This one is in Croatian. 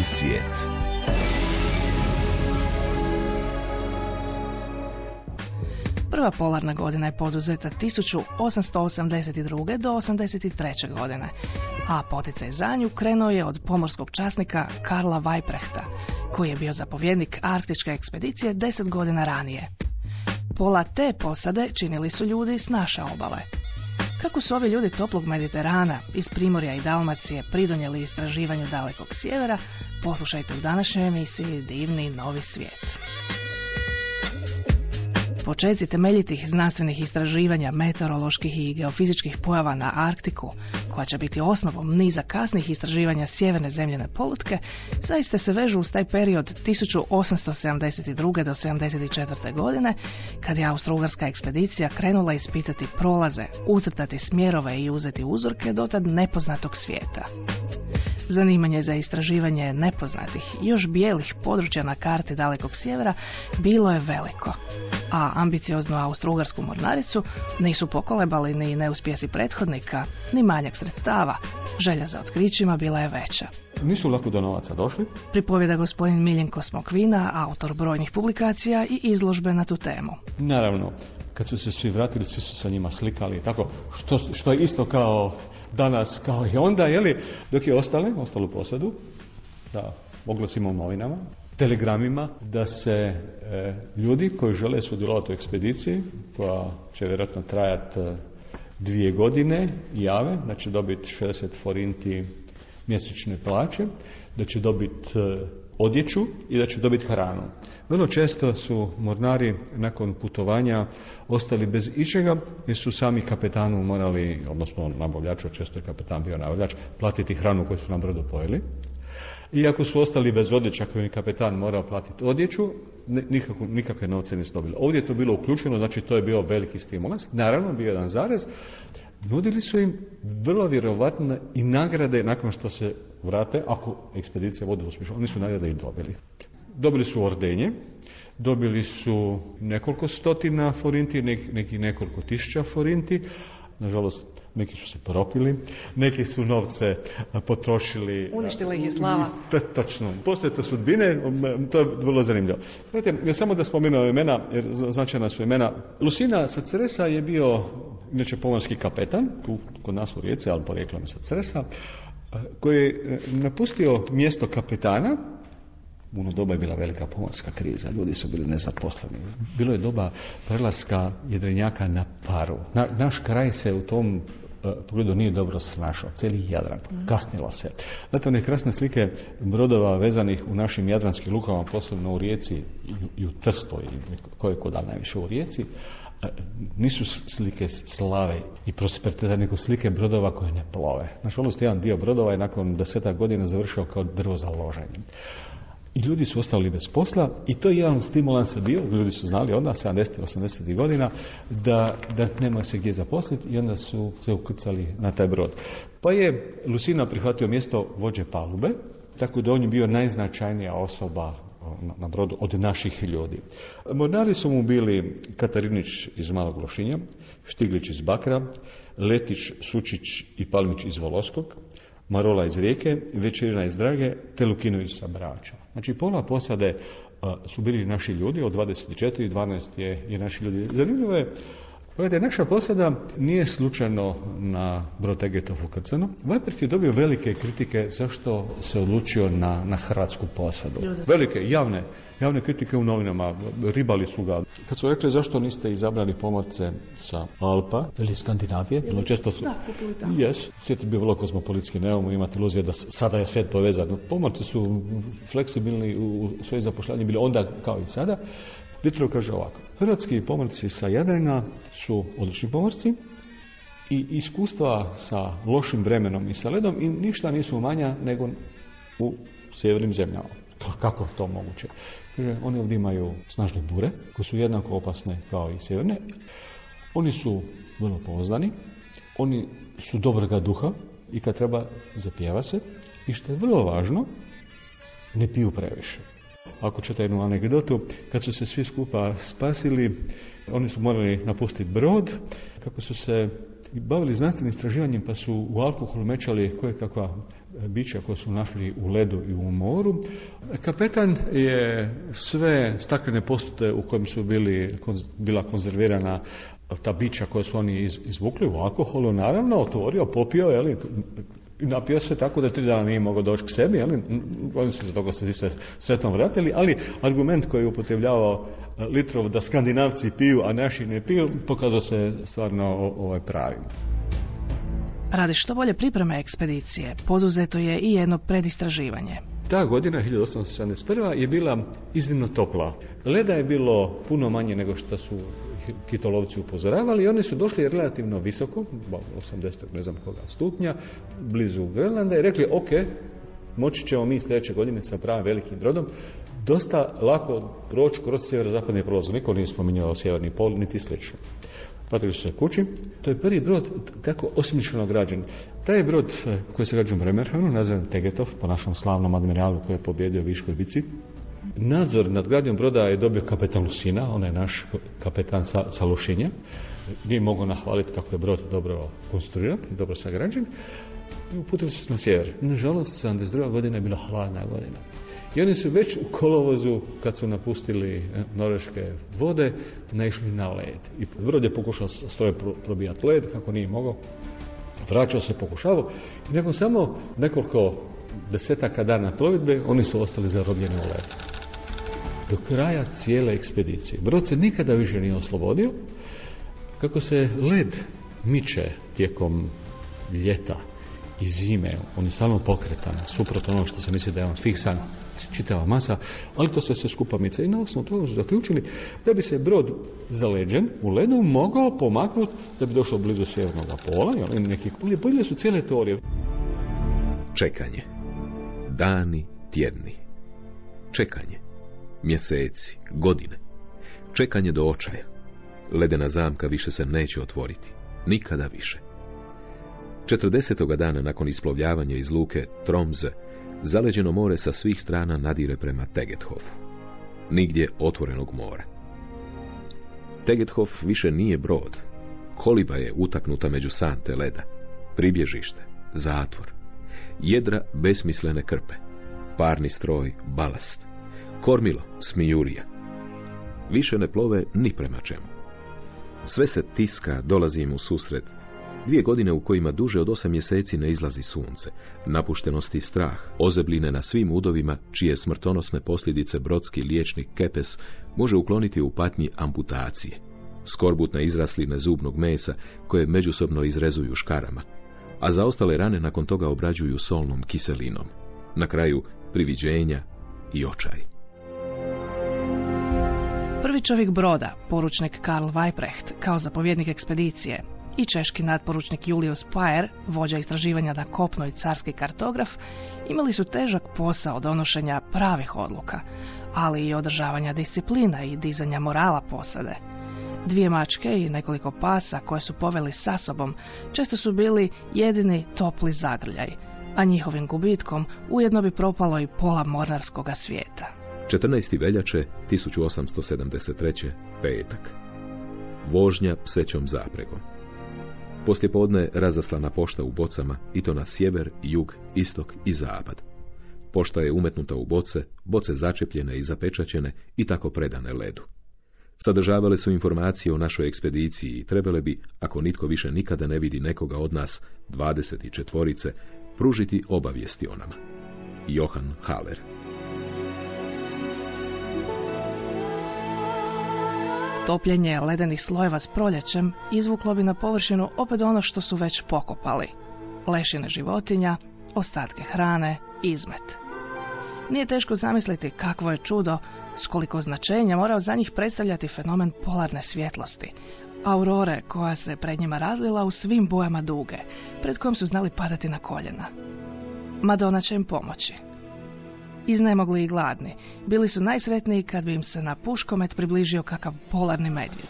svijet. Prva polarna godina je poduzeta 1882. do 83. godine, a poticaj za nju krenuo je od pomorskog časnika Karla Weyprechta, koji je bio zapovjednik arktičke ekspedicije 10 godina ranije. Pola te posade činili su ljudi s naše obale. Kako su ovi ljudi toplog Mediterana, iz Primorja i Dalmacije pridonijeli istraživanju dalekog sjevera, poslušajte u današnjoj emisiji Divni novi svijet. Počeci temeljitih znanstvenih istraživanja meteoroloških i geofizičkih pojava na Arktiku, koja će biti osnovom niza kasnih istraživanja sjeverne zemljine polutke, zaista se vežu uz taj period 1872. do 74. godine, kad je austro-ugarska ekspedicija krenula ispitati prolaze, ucrtati smjerove i uzeti uzorke dotad nepoznatog svijeta. Zanimanje za istraživanje nepoznatih, još bijelih područja na karti dalekog sjevera bilo je veliko, a ambicioznu austro-ugarsku mornaricu nisu pokolebali ni neuspjesi prethodnika, ni manjak sredstava. Želja za otkrićima bila je veća. Nisu lako do novaca došli. Pripovjeda gospodin Miljenko Smokvina, autor brojnih publikacija i izložbe na tu temu. Naravno, kad su se svi vratili, svi su sa njima slikali, tako, što je isto kao danas, kao i onda, dok je ostalo u posadu, da oglasimo u novinama, telegramima, da se ljudi koji žele sudjelovati u ekspediciji, koja će vjerojatno trajati 2 godine, jave, da će dobiti 60 forinti mjesečne plaće, da će dobiti odjeću i da će dobiti hranu. Vrlo često su mornari nakon putovanja ostali bez ičega jer su sami kapetanu morali, odnosno nabavljaču, često je kapetan bio nabavljač, platiti hranu koju su na brodu pojeli. I ako su ostali bez odjeća koju je kapetan morao platiti odjeću, nikakve novce nisu dobili. Ovdje je to bilo uključeno, znači to je bio veliki stimulans. Naravno, bio jedan zarez. Nudili su im vrlo vjerovatno i nagrade nakon što se vrate, ako ekspedicija vodi uspješno. Oni su nagrade i dobili. Dobili su ordenje, dobili su nekoliko stotina forinti, neki nekoliko tisuća forinti. Nažalost, neki su se poropili, neki su novce potrošili. Uništila ih je slava. Točno. Postoje to sudbine, to je vrlo zanimljivo. Gledajte, samo da spomenuo imena, jer značajna su imena. Lucina sa Cresa je bio, inače pomorski kapetan, tu kod nas u Rijeci, ali porijeklom sa Cresa, koji je napustio mjesto kapetana. U ono doba je bila velika pomorska kriza, ljudi su bili nezaposleni. Bilo je doba prelaska jedrenjaka na paru. Naš kraj se u tom pogledu nije dobro snašao, cijeli Jadran, kasnilo se. Znate, one krasne slike brodova vezanih u našim jadranskim lukama, posebno u Rijeci i u Trstu, i koje je kod najviše u Rijeci, nisu slike slave i prosperiteta, nego slike brodova koje ne plove. Nažalost, jedan dio brodova je nakon 10 godina završio kao drvo za loženje. I ljudi su ostali bez posla i to je jedan stimulans bio, ljudi su znali onda 70. 80. godina da nema se gdje zaposliti i onda su se ukrcali na taj brod. Pa je Lucina prihvatio mjesto vođe palube, tako da on je bio najznačajnija osoba na brodu od naših ljudi. Mornari su mu bili Katarinić iz Malog Lošinja, Štiglić iz Bakra, Letić, Sučić i Palmić iz Voloskog, Marola iz Rijeke, Večerina iz Drage, te Lukinović sa Brača. Znači, pola posade su bili naši ljudi, od 24, 12 je naši ljudi. Zanimljivo je, gledajte, naša posada nije slučajno na brod Tegetov ukrcano. Weyprecht je dobio velike kritike zašto se odlučio na hrvatsku posadu. Velike, javne kritike u novinama, ribali su ga. Kad su rekli zašto niste izabrali pomorce sa Alpa ili Skandinavije, bilo često su... Da, kupili tamo. Yes, svijet je bio vrlo kozmopolitski, nemamo imati iluzije da sada je svijet povezan. Pomorci su fleksibilni u svoje zapošljanje, bili onda kao i sada. Litrov kaže ovako: hrvatski pomorci sa Jadrana su odlični pomorci i iskustva sa lošim vremenom i sa ledom i ništa nisu manja nego u sjevernim zemljama. Kako je to moguće? Kaže, oni ovdje imaju snažne bure koje su jednako opasne kao i sjeverne. Oni su vrlo pouzdani, oni su dobroga duha i kad treba zapjeva se i što je vrlo važno, ne piju previše. Ako ćete jednu anegdotu, kad su se svi skupa spasili, oni su morali napustiti brod. Kako su se bavili znanstvenim istraživanjem pa su u alkoholu mečali kojekakva bića koja su našli u ledu i u moru. Kapetan je sve staklene posude u kojem su bila konzervirana ta bića koja su oni izvukli u alkoholu, naravno, otvorio, popio, i napio se tako da 3 dana nije mogao doći k sebi, oni su za toga se svetom vratili, ali argument koji je upotrebljavao Litrov da Skandinavci piju, a naši ne piju, pokazao se stvarno pravim. Radi što bolje pripreme ekspedicije, poduzeto je i jedno predistraživanje. Ta godina, 1871. je bila iznimno topla. Leda je bilo puno manje nego što su kitolovci upozoravali i oni su došli relativno visoko, 80 ne znam koga stupnja, blizu Grenlanda i rekli, ok, moći ćemo mi sljedeće godine sa pravim velikim brodom dosta lako proći kroz sjeverozapadni prolaz. Niko nije spominjao sjeverni pol, niti slično. Vratili su se kući. To je prvi brod tako osmišljeno građen. Taj brod koji se građa u Bremerhavenu, nazvan Tegetov, po našem slavnom admiralu koji je pobjedio u Viškoj bici. Nadzor nad gradnjom broda je dobio kapetan Lusina, on je naš kapetan sa Lošinja. Nije mogao nahvaliti kako je brod dobro konstruiran i dobro sagrađen. I uputili su se na sjever. Nažalost, 72. godina je bila hladna godina. I oni su već u kolovozu, kad su napustili norveške vode, naišli na led. I brod je pokušao stroje probijati led, kako nije mogao. Vraćao se, pokušavao. I nakon samo nekoliko desetaka dana plovidbe, oni su ostali zarobljeni u led. Do kraja cijele ekspedicije. Brod se nikada više nije oslobodio. Kako se led miče tijekom ljeta i zime, on je stalno pokretan, suprotno ono što se misli da je on fiksan, čitava masa, ali to se sve skupa mice. I na osnovu toga su zaključili da bi se brod zaleđen u ledu mogao pomaknuti da bi došao blizu sjevernog pola, pojeli su cijele teorije. Čekanje. Dani, tjedni. Čekanje. Mjeseci, godine. Čekanje do očaja. Ledena zamka više se neće otvoriti. Nikada više. 40. dana nakon isplovljavanja iz luke Tromze, zaleđeno more sa svih strana nadire prema Tegethofu. Nigdje otvorenog mora. Tegethof više nije brod. Koliba je utaknuta među sante leda. Pribježište, zatvor. Jedra besmislene krpe. Parni stroj, balast. Kormilo, smijurija. Više ne plove ni prema čemu. Sve se tiska, dolazi im u susret. 2 godine u kojima duže od 8 mjeseci ne izlazi sunce, napuštenost i strah, ozebline na svim udovima, čije smrtonosne posljedice brodski liječnik Kepes može ukloniti u patnji amputacije, skorbutne izrasline zubnog mesa koje međusobno izrezuju škarama, a za ostale rane nakon toga obrađuju solnom kiselinom. Na kraju priviđenja i očaj. Prvi čovjek broda, poručnik Karl Weiprecht, kao zapovjednik ekspedicije, i češki nadporučnik Julius Payer, vođa istraživanja na kopno i carski kartograf, imali su težak posao donošenja pravih odluka, ali i održavanja disciplina i dizanja morala posade. 2 mačke i nekoliko pasa koje su poveli sa sobom često su bili jedini topli zagrljaj, a njihovim gubitkom ujedno bi propalo i pola mornarskoga svijeta. 14. veljače 1873. petak. Vožnja psećom zapregom. Poslijepodne razaslana pošta u bocama, i to na sjever, jug, istok i zapad. Pošta je umetnuta u boce, boce začepljene i zapečaćene i tako predane ledu. Sadržavale su informacije o našoj ekspediciji i trebale bi, ako nitko više nikada ne vidi nekoga od nas, 24, pružiti obavijesti o nama. Johann Haller. Topljenje ledenih slojeva s proljećem izvuklo bi na površinu opet ono što su već pokopali. Lešine životinja, ostatke hrane, izmet. Nije teško zamisliti kakvo je čudo, s koliko značenja morao za njih predstavljati fenomen polarne svjetlosti, aurore koja se pred njima razlila u svim bojama duge, pred kojom su znali padati na koljena. Madona će im pomoći. Iznemogli i gladni, bili su najsretniji kad bi im se na puškomet približio kakav polarni medvjed.